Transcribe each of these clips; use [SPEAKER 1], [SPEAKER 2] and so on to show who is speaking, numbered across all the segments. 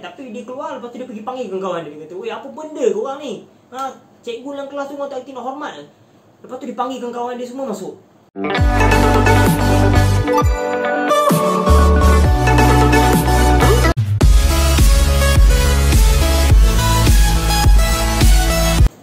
[SPEAKER 1] Tapi dia keluar, lepas tu dia pergi panggil kawan-kawan dia. Dia kata, "Weh, apa benda korang ni? Cikgu dalam kelas tu korang tak erti nak hormat." Lepas tu dipanggil kawan-kawan dia semua masuk.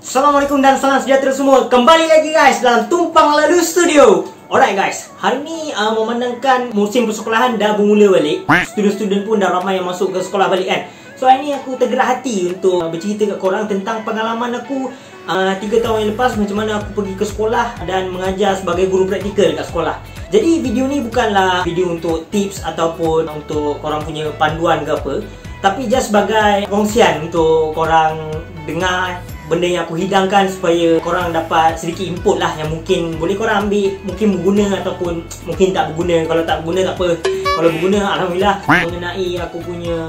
[SPEAKER 1] Assalamualaikum dan salam sejahtera semua. Kembali lagi guys dalam Tumpang Lalu Studio. Alright guys, hari ni memandangkan musim persekolahan dah bermula balik. Student-student pun dah ramai yang masuk ke sekolah balik kan. So hari ni aku tergerak hati untuk bercerita kat korang tentang pengalaman aku 3 tahun yang lepas, macam mana aku pergi ke sekolah dan mengajar sebagai guru praktikal kat sekolah. Jadi video ni bukanlah video untuk tips ataupun untuk korang punya panduan ke apa, tapi just sebagai kongsian untuk korang dengar benda yang aku hidangkan supaya korang dapat sedikit input lah yang mungkin boleh korang ambil, mungkin berguna ataupun mungkin tak berguna. Kalau tak berguna tak apa, kalau berguna alhamdulillah. Mengenai aku punya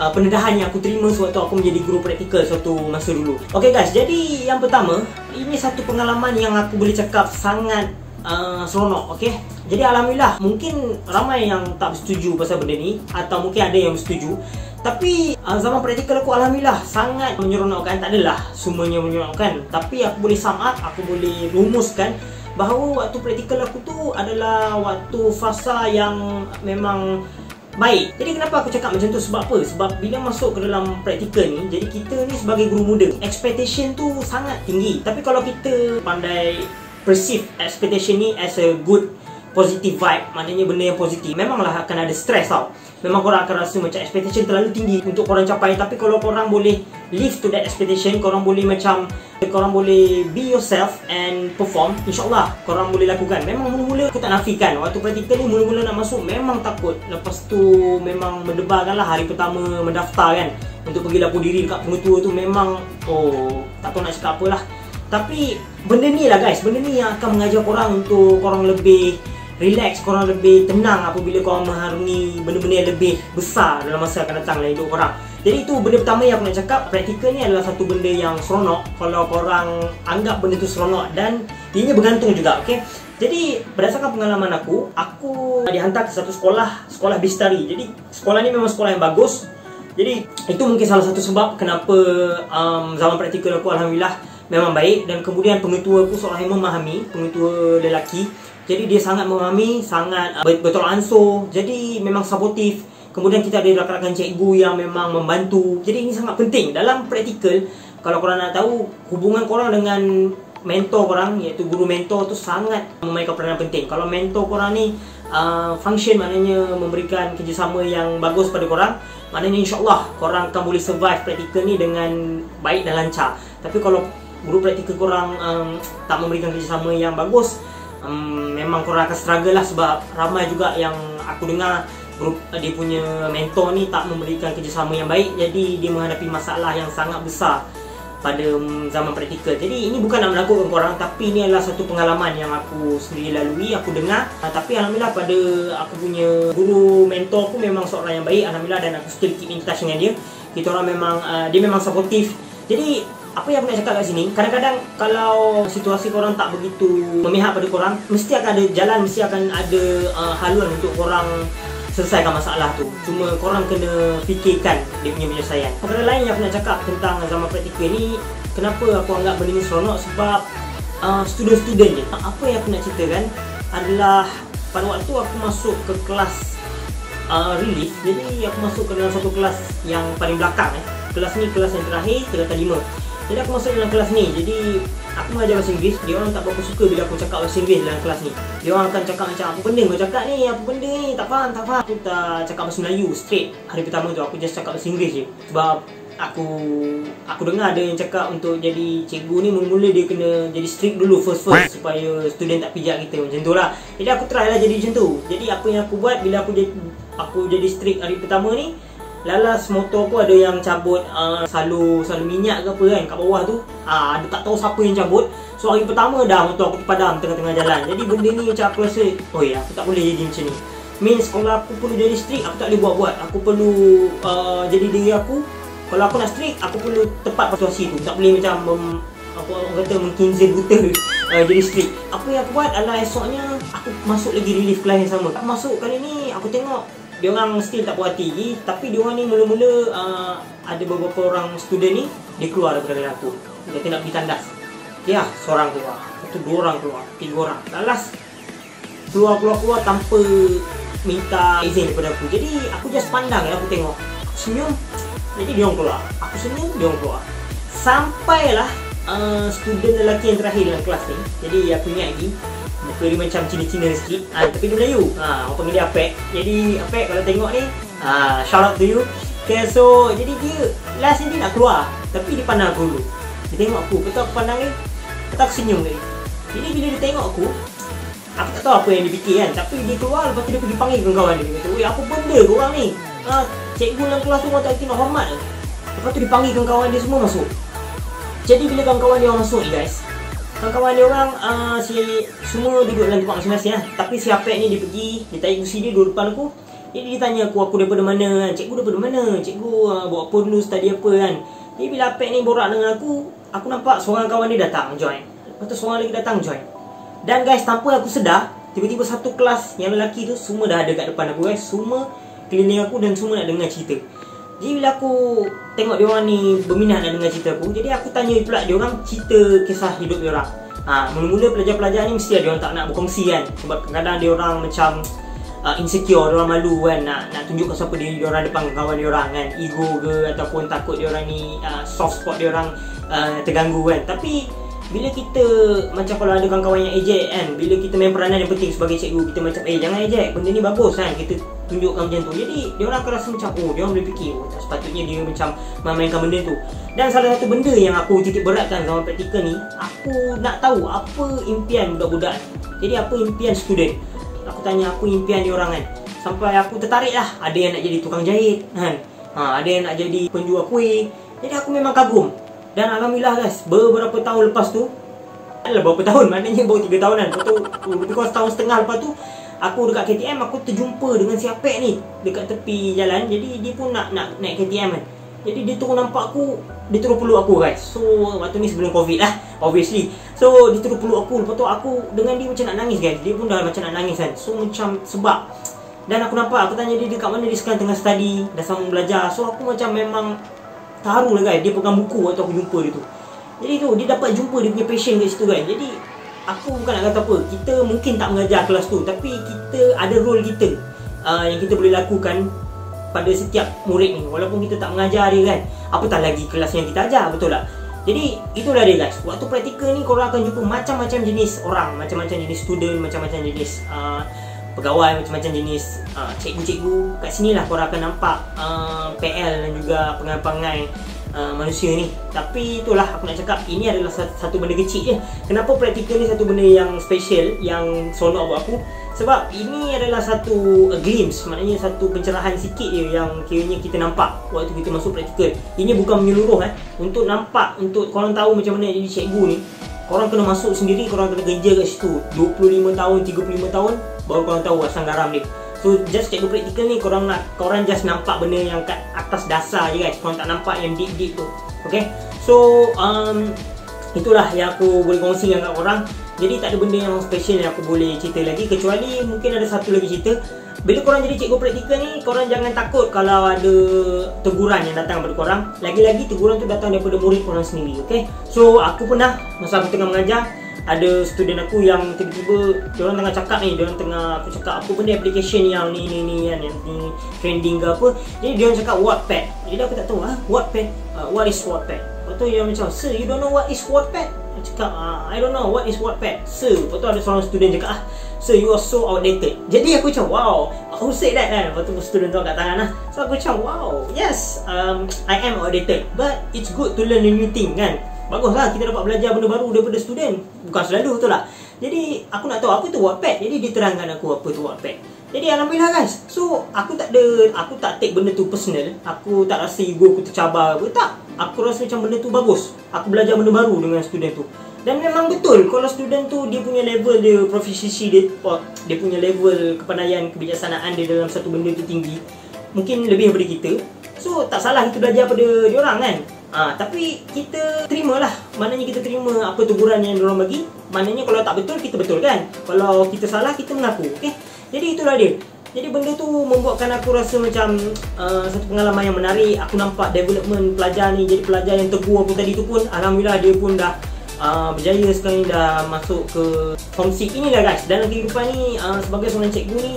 [SPEAKER 1] pendedahan yang aku terima sewaktu aku menjadi guru praktikal suatu masa dulu. Ok guys, jadi yang pertama, ini satu pengalaman yang aku boleh cakap sangat seronok. Ok, jadi alhamdulillah, mungkin ramai yang tak bersetuju pasal benda ni, atau mungkin ada yang bersetuju. Tapi zaman praktikal aku alhamdulillah sangat menyeronokkan. Tak adalah semuanya menyeronokkan, tapi aku boleh sum up, aku boleh rumuskan bahawa waktu praktikal aku tu adalah waktu fasa yang memang baik. Jadi kenapa aku cakap macam tu? Sebab apa? Sebab bila masuk ke dalam praktikal ni, jadi kita ni sebagai guru muda, expectation tu sangat tinggi. Tapi kalau kita pandai perceive expectation ni as a good positive vibe, maknanya benda yang positif, memanglah akan ada stress tau. Memang korang akan rasa macam expectation terlalu tinggi untuk korang capai. Tapi kalau korang boleh live to that expectation, korang boleh korang boleh be yourself and perform, InsyaAllah korang boleh lakukan. Memang mula-mula aku tak nafikan, waktu praktikal ni mula-mula nak masuk memang takut. Lepas tu memang berdebarkan lah hari pertama mendaftar kan, untuk pergi lapor diri dekat pengetua tu. Memang tak tahu nak cakap apalah. Tapi benda ni lah guys, benda ni yang akan mengajar korang untuk korang lebih relax, korang lebih tenang apabila korang mengharungi benda-benda yang lebih besar dalam masa akan datang dalam hidup korang. Jadi itu benda pertama yang aku nak cakap. Praktikal ni adalah satu benda yang seronok kalau korang anggap benda tu seronok, dan ianya bergantung juga. Okay? Jadi berdasarkan pengalaman aku dihantar ke satu sekolah Bistari. Jadi sekolah ni memang sekolah yang bagus. Jadi itu mungkin salah satu sebab kenapa zaman praktikal aku alhamdulillah memang baik. Dan kemudian pengetua aku seorang yang memahami, pengetua lelaki. Jadi dia sangat memahami, sangat betul ansur. Jadi memang supportive. Kemudian kita ada rakan-rakan cikgu yang memang membantu. Jadi ini sangat penting dalam praktikal. Kalau korang nak tahu, hubungan korang dengan mentor korang, iaitu guru mentor tu sangat memainkan peranan penting. Kalau mentor korang ni function, maknanya memberikan kerjasama yang bagus pada korang, maknanya insyaAllah korang akan boleh survive praktikal ni dengan baik dan lancar. Tapi kalau guru praktikal korang tak memberikan kerjasama yang bagus, memang korang akan struggle lah. Sebab ramai juga yang aku dengar dia punya mentor ni tak memberikan kerjasama yang baik, jadi dia menghadapi masalah yang sangat besar pada zaman praktikal. Jadi ini bukan nak menakutkan korang, tapi ini adalah satu pengalaman yang aku sendiri lalui, aku dengar. Tapi alhamdulillah pada aku punya guru mentor aku memang seorang yang baik alhamdulillah, dan aku still keep in touch dengan dia. Kita orang memang dia memang supportive. Jadi apa yang aku nak cakap kat sini, kadang-kadang kalau situasi korang tak begitu memihak pada korang, mesti akan ada jalan, mesti akan ada haluan untuk korang selesaikan masalah tu. Cuma korang kena fikirkan dia punya penyelesaian. Perkara lain yang aku nak cakap tentang zaman praktikal ni, kenapa aku anggap benda ni seronok, sebab student-student je. Apa yang aku nak ceritakan adalah pada waktu aku masuk ke kelas relief. Jadi aku masuk ke dalam satu kelas yang paling belakang. Kelas ni kelas yang terakhir, tingkatan 5. Jadi aku masuk dalam kelas ni. Jadi aku mengajar bahasa Inggeris. Dia orang tak berapa suka bila aku cakap bahasa Inggeris dalam kelas ni. Dia orang akan cakap macam, apa benda kau cakap ni, apa benda ni, tak faham. Aku tak cakap bahasa Melayu straight. Hari pertama tu aku just cakap bahasa Inggeris je. Sebab aku dengar ada yang cakap untuk jadi cikgu ni mula-mula dia kena jadi strict dulu first supaya student tak pijak kita, macam tu lah. Jadi aku try lah jadi macam tu. Jadi apa yang aku buat bila aku jadi strict hari pertama ni, lalas motor aku ada yang cabut salur minyak ke apa kan kat bawah tu. Ada tak tahu siapa yang cabut. So hari pertama dah motor aku terpadam tengah-tengah jalan. Jadi benda ni macam aku rasa, oh ya, aku tak boleh jadi macam ni. Means kalau aku perlu jadi strict, aku tak boleh buat-buat. Aku perlu jadi diri aku. Kalau aku nak strict, aku perlu tepat situasi tu. Tak boleh macam orang kata mengkinzir buta jadi strict. Apa yang aku buat adalah esoknya aku masuk lagi relief kelas yang sama. Aku masuk kali ni, aku tengok dia orang still tak puas hati lagi. Tapi dia orang ni mula-mula ada beberapa orang student ni dia keluar daripada kelas aku. Dia kata nak pergi tandas. Ya, seorang keluar, itu 2 orang keluar, 3 orang. Last keluar tanpa minta izin daripada aku. Jadi aku just pandang, aku tengok, aku senyum. Jadi dia orang keluar, aku senyum, dia orang keluar. Sampailah student lelaki yang terakhir dalam kelas ni. Jadi aku ingat lagi, muka dia macam Cina-Cina sikit, tapi dia Melayu. Orang panggil dia Apek. Jadi Apek kalau tengok ni, shout out to you. Okay, so jadi dia last ni dia nak keluar, tapi dia pandang aku dulu. Dia tengok aku, betul aku pandang ni, betul aku senyum tadi. Jadi bila dia tengok aku tak tahu apa yang dia fikir kan. Tapi dia keluar, lepas tu dia pergi panggil kawan-kawan dia. Dia kata, "Weh, apa benda korang ni? Cikgu dalam kelas tu orang tak kena hormat." Lepas tu dia panggil kawan-kawan dia semua masuk. Jadi bila kawan-kawan dia orang masuk ni guys, kawan-kawan dia orang semua duduk dalam tempat masing-masing lah. Tapi si Apek ni dia pergi, dia tarik kursi dia duduk depan aku. Jadi dia tanya aku daripada mana kan. "Cikgu daripada mana? Cikgu buat apa dulu, study apa kan?" Jadi bila Apek ni borak dengan aku nampak seorang kawan dia datang join. Lepas tu seorang lagi datang join. Dan guys, tanpa aku sedar, tiba-tiba satu kelas yang lelaki tu semua dah ada kat depan aku guys. Semua keliling aku dan semua nak dengar cerita. Jadi bila aku tengok diorang ni berminat nak dengar cerita aku, jadi aku tanya pula diorang cerita kisah hidup diorang. Mula-mula pelajar-pelajar ni mesti diorang tak nak berkongsi kan. Sebab kadang-kadang diorang macam insecure, diorang malu kan nak tunjukkan siapa diri diorang depan kawan diorang kan. Ego ke ataupun takut diorang ni soft spot diorang terganggu kan. Tapi bila kita macam kalau ada kawan-kawan yang ejek kan, bila kita main peranan yang penting sebagai cikgu, kita macam jangan ejek, benda ni bagus kan, kita tunjukkan macam tu. Jadi diorang akan rasa macam diorang boleh fikir tak sepatutnya dia macam memainkan benda tu. Dan salah satu benda yang aku titik beratkan sama praktikal ni, aku nak tahu apa impian budak-budak. Jadi apa impian student. Aku tanya apa impian diorang kan. Sampai aku tertarik lah. Ada yang nak jadi tukang jahit kan, ada yang nak jadi penjual kuih. Jadi aku memang kagum. Dan alhamdulillah guys, beberapa tahun lepas tu, berapa tahun, maknanya baru 3 tahunan. Lepas tu, lebih kurang setahun setengah lepas tu, aku dekat KTM, aku terjumpa dengan si Apek ni dekat tepi jalan. Jadi dia pun nak naik KTM kan. Jadi dia terus nampak aku, dia terus peluk aku guys. So waktu ni sebelum Covid lah, obviously. So dia terus peluk aku. Lepas tu aku dengan dia macam nak nangis guys. Dia pun dah macam nak nangis kan. So macam sebab. Dan aku nampak, aku tanya dia dekat mana, dia sekarang tengah study, dah sama belajar. So aku macam memang terharu lah guys. Dia pegang buku waktu aku jumpa dia tu. Jadi tu, dia dapat jumpa dia punya passion kat situ guys. Jadi aku bukan nak kata apa, kita mungkin tak mengajar kelas tu, tapi kita ada role kita yang kita boleh lakukan pada setiap murid ni. Walaupun kita tak mengajar dia kan, apatah lagi kelas yang kita ajar, betul tak? Jadi itulah dia guys. Waktu praktikal ni korang akan jumpa macam-macam jenis orang, macam-macam jenis student, macam-macam jenis pegawai, macam-macam jenis cikgu-cikgu. Kat sini lah korang akan nampak PL dan juga pengai-pengai manusia ni. Tapi itulah aku nak cakap, ini adalah satu benda kecil je. Kenapa praktikal ni satu benda yang special, yang seronok buat aku? Sebab ini adalah satu glimpse, maknanya satu pencerahan sikit je yang kiranya kita nampak waktu kita masuk praktikal. Ini bukan menyeluruh untuk nampak, untuk korang tahu macam mana jadi cikgu ni. Korang kena masuk sendiri, korang kena kerja kat situ 25 tahun, 35 tahun baru korang tahu asam garam dia. So just cikgu praktikal ni korang just nampak benda yang kat atas dasar je guys. Korang tak nampak yang deep-deep tu. Okay, so itulah yang aku boleh kongsi dengan korang. Jadi tak ada benda yang special yang aku boleh cerita lagi, kecuali mungkin ada satu lagi cerita. Bila korang jadi cikgu praktikal ni, korang jangan takut kalau ada teguran yang datang daripada korang. Lagi-lagi teguran tu datang daripada murid korang sendiri. Okay, so aku pernah masa aku tengah mengajar, ada student aku yang tiba-tiba diorang tengah cakap ni, diorang tengah aku cakap apa benda application yang ni kan, yang ni trending ke apa. Jadi diorang cakap Wattpad. Jadi aku tak tahu Wattpad, what is Wattpad? Lepas tu dia macam, "Sir, you don't know what is Wattpad?" Aku cakap, "I don't know what is Wattpad, sir." Lepas tu ada seorang student cakap, "Sir, you are so outdated." Jadi aku macam, wow, who said that kan? Lepas tu student tu angkat tangan lah. So aku macam, wow, yes, I am outdated, but it's good to learn a new thing kan. Baguslah kita dapat belajar benda baru daripada student. Bukan selalu, betul tak? Jadi aku nak tahu apa tu Wattpad. Jadi dia terangkan aku apa tu Wattpad. Jadi alhamdulillah guys. So aku tak take benda tu personal. Aku tak rasa ego aku tercabar apa. Tak. Aku rasa macam benda tu bagus. Aku belajar benda baru dengan student tu. Dan memang betul kalau student tu dia punya level dia proficiency dia punya level kepandaian, kebijaksanaan dia dalam satu benda tu tinggi. Mungkin lebih daripada kita. So tak salah kita belajar pada diorang kan. Tapi kita terimalah. Maknanya kita terima apa teguran yang diorang bagi. Maknanya kalau tak betul, kita betulkan. Kalau kita salah, kita mengaku. Okay? Jadi itulah dia. Jadi benda tu membuatkan aku rasa macam satu pengalaman yang menarik. Aku nampak development pelajar ni. Jadi pelajar yang tegur aku tadi tu pun, alhamdulillah dia pun dah berjaya sekarang ni, dah masuk ke Form 6. Inilah guys, dalam kehidupan ni sebagai seorang cikgu ni,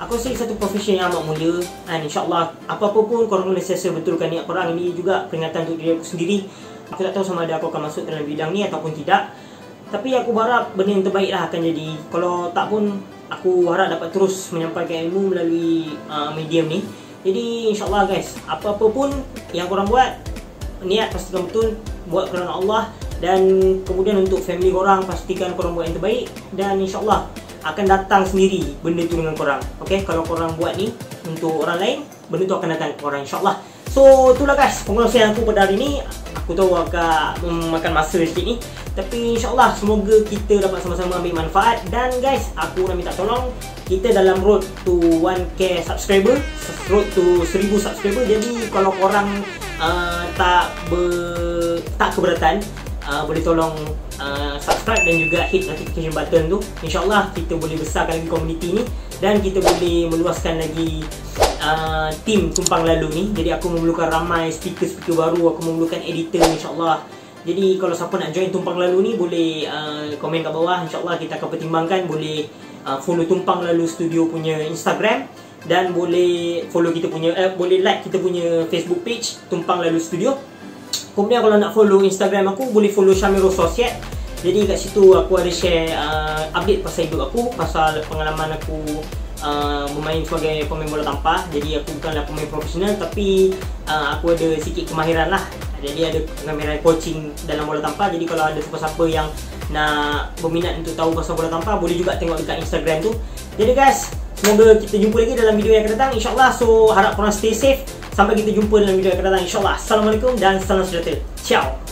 [SPEAKER 1] aku rasa satu profession yang amat mulia. Dan insyaAllah apa-apa pun korang kena sesa betulkan niat korang. Ini juga peringatan untuk diri aku sendiri. Aku tak tahu sama ada aku akan masuk dalam bidang ni ataupun tidak, tapi aku berharap benda yang terbaik lah akan jadi. Kalau tak pun, aku harap dapat terus menyampaikan ilmu melalui medium ni. Jadi insyaAllah guys, apa-apa pun yang korang buat, niat pastikan betul, buat kerana Allah. Dan kemudian untuk family korang, pastikan korang buat yang terbaik. Dan insyaAllah akan datang sendiri benda tu dengan korang. Okay, kalau korang buat ni untuk orang lain, benda tu akan datang ke korang insyaAllah. So itulah guys pengkongsian aku pada hari ni. Aku tahu agak memakan masa sikit ni, tapi insyaAllah semoga kita dapat sama-sama ambil manfaat. Dan guys, aku nak minta tolong, kita dalam road to 1k subscriber, road to 1000 subscriber. Jadi kalau korang tak keberatan, boleh tolong subscribe dan juga hit notification button tu. InsyaAllah kita boleh besarkan lagi komuniti ni, dan kita boleh meluaskan lagi tim Tumpang Lalu ni. Jadi aku memerlukan ramai speaker baru, aku memerlukan editor insyaAllah. Jadi kalau siapa nak join Tumpang Lalu ni, boleh komen kat bawah. InsyaAllah kita akan pertimbangkan. Boleh follow Tumpang Lalu Studio punya Instagram, dan boleh follow kita punya boleh like kita punya Facebook page Tumpang Lalu Studio. Kemudian kalau nak follow Instagram aku, boleh follow Syamiro Sosiet. Jadi kat situ aku ada share update pasal hidup aku, pasal pengalaman aku bermain sebagai pemain bola tampar. Jadi aku bukanlah pemain profesional, tapi aku ada sikit kemahiran lah. Jadi ada kemahiran coaching dalam bola tampar. Jadi kalau ada siapa-siapa yang nak berminat untuk tahu pasal bola tampar, boleh juga tengok dekat Instagram tu. Jadi guys, semoga kita jumpa lagi dalam video yang akan datang insyaAllah. So harap korang stay safe. Sampai kita jumpa dalam video yang akan datang insyaAllah. Assalamualaikum dan salam sejahtera. Ciao.